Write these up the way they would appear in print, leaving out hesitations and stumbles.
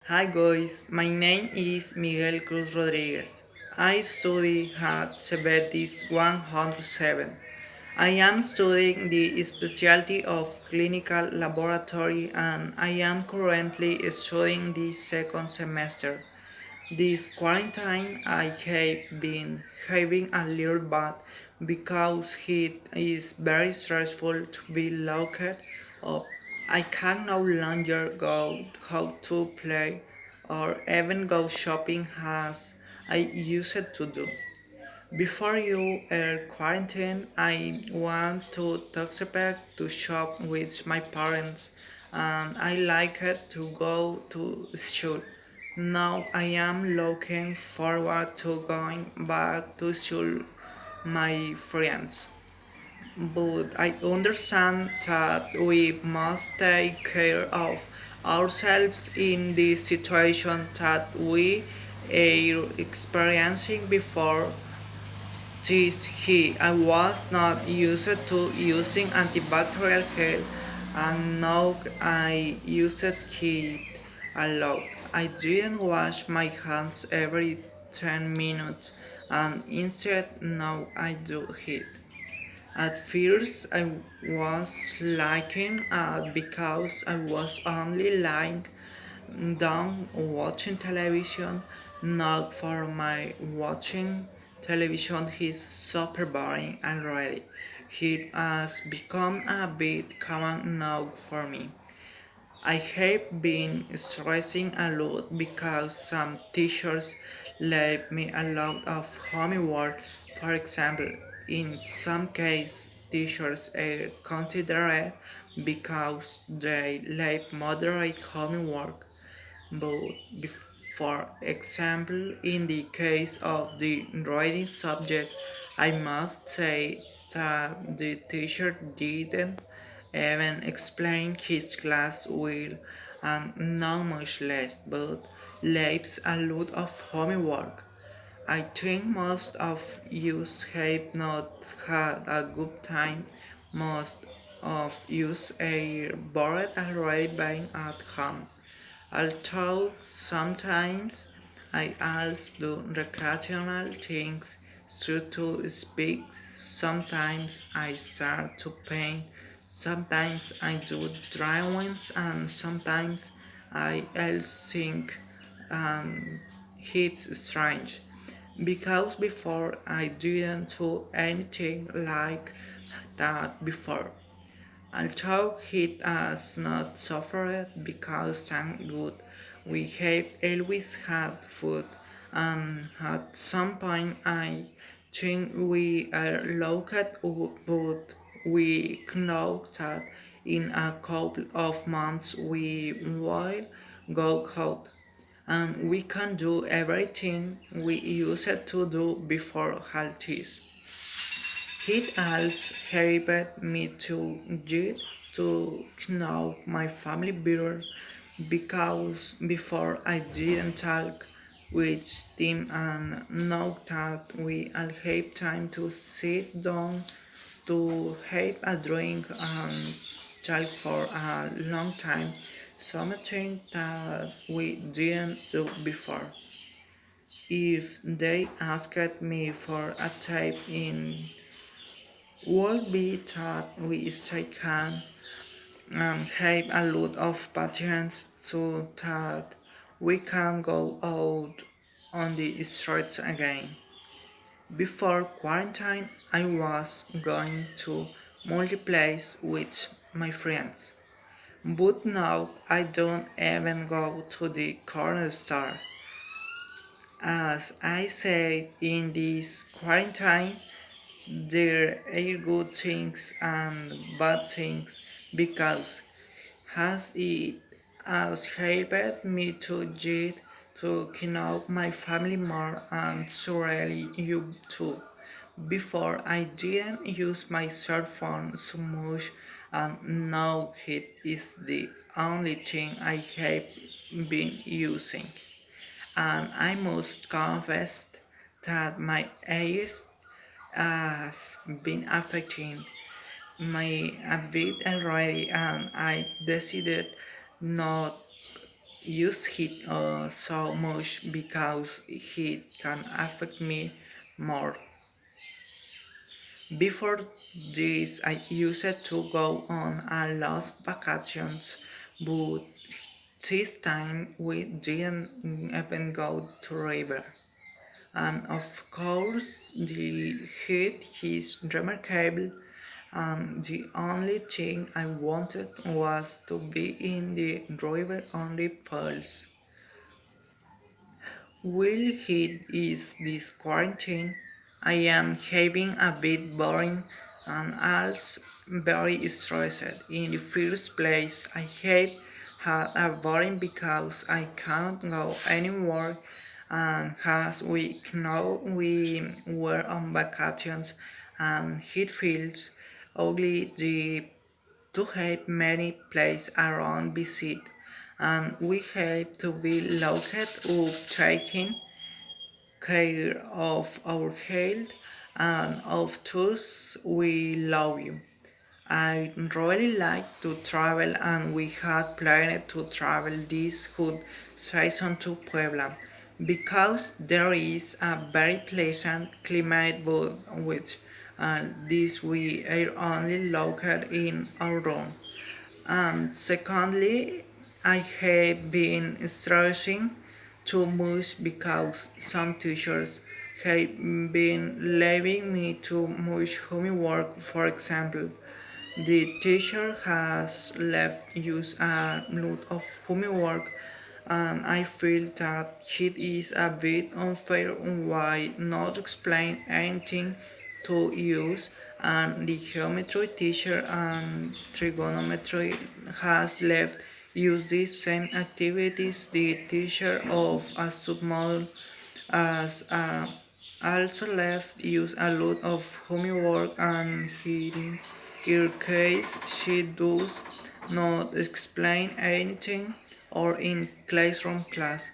Hi guys, my name is Miguel Cruz Rodríguez. I study at Cebetis 107. I am studying the specialty of clinical laboratory and I am currently studying the second semester. This quarantine I have been having a little bad because it is very stressful to be locked up. I can no longer go out to play or even go shopping as I used to do. Before you are quarantine, I want to Tuxtepec to shop with my parents, and I like it to go to school. Now I am looking forward to going back to school, my friends. But I understand that we must take care of ourselves in the situation that we are experiencing before this he I was not used to using antibacterial gel and now I used it a lot. I didn't wash my hands every 10 minutes and instead now I do it. At first I was liking it because I was only lying down watching television, not for my watching television is super boring already. It has become a bit common now for me. I have been stressing a lot because some teachers leave me a lot of homework. For example, in some cases, teachers are considerate because they leave moderate homework. But for example, in the case of the writing subject, I must say that the teacher didn't even explain his class well and not much less, but leaves a lot of homework. I think most of you have not had a good time. Most of you are bored already being at home. Although sometimes I also do recreational things, so to speak, sometimes I start to paint, sometimes I do drawings, and sometimes I also think and it's strange because before I didn't do anything like that before. Although it has not suffered because thank God we have always had food and at some point I think we are locked up but we know that in a couple of months we will go out and we can do everything we used to do before all this. It also helped me to get to know my family better because before I didn't talk with them and now that we all have time to sit down to have a drink and talk for a long time, something that we didn't do before. If they asked me for a tip in would be that we still can have a lot of patience so that we can go out on the streets again. Before quarantine, I was going to multiplex with my friends, but now I don't even go to the corner store. As I said in this quarantine, there are good things and bad things because has it has helped me to get to know my family more and surely you too. Before I didn't use my cell phone so much and now it is the only thing I have been using. And I must confess that my age has been affecting me a bit already and I decided not use heat so much because heat can affect me more. Before this, I used to go on a lot of vacations, but this time we didn't even go to river. And of course, the heat is remarkable, and the only thing I wanted was to be in the river on the pools. Will it is this quarantine? I am having a bit boring and also very stressed. In the first place, I have had a boring because I can't go anywhere, and as we know we were on vacations and it feels ugly to have many places around visit, and we have to be locked up taking care of our health and of those we love you. I really like to travel, and we had planned to travel this good season to Puebla because there is a very pleasant climate, but which this we are only located in our room. And secondly, I have been stressing too much because some teachers have been leaving me too much homework. For example, the teacher has left us a lot of homework, and I feel that it is a bit unfair why not explain anything to use, and the geometry teacher and trigonometry has left use these same activities. The teacher of a submodule as also left use a lot of homework, and in her case she does not explain anything or in classroom class.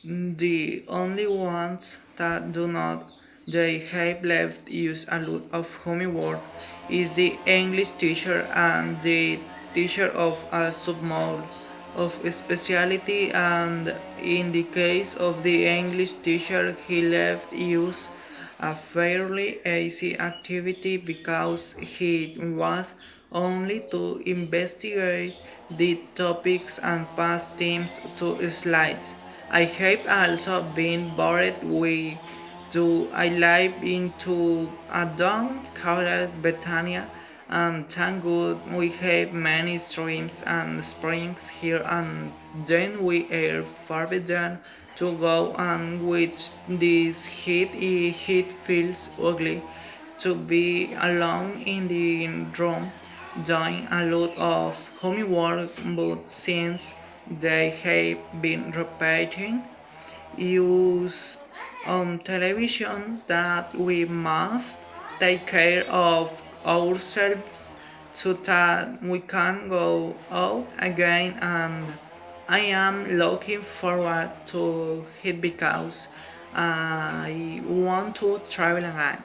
The only ones that do not they have left use a lot of homework is the English teacher and the teacher of a submodule of specialty, and in the case of the English teacher he left use a fairly easy activity because he was only to investigate the topics and pass themes to slides. I have also been bored with to I live into a down called Bethania, and thank God we have many streams and springs here, and then we are forbidden to go, and with this heat it feels ugly to be alone in the room doing a lot of homework, but since they have been repeating use on television that we must take care of ourselves so that we can go out again, and I am looking forward to it because I want to travel again.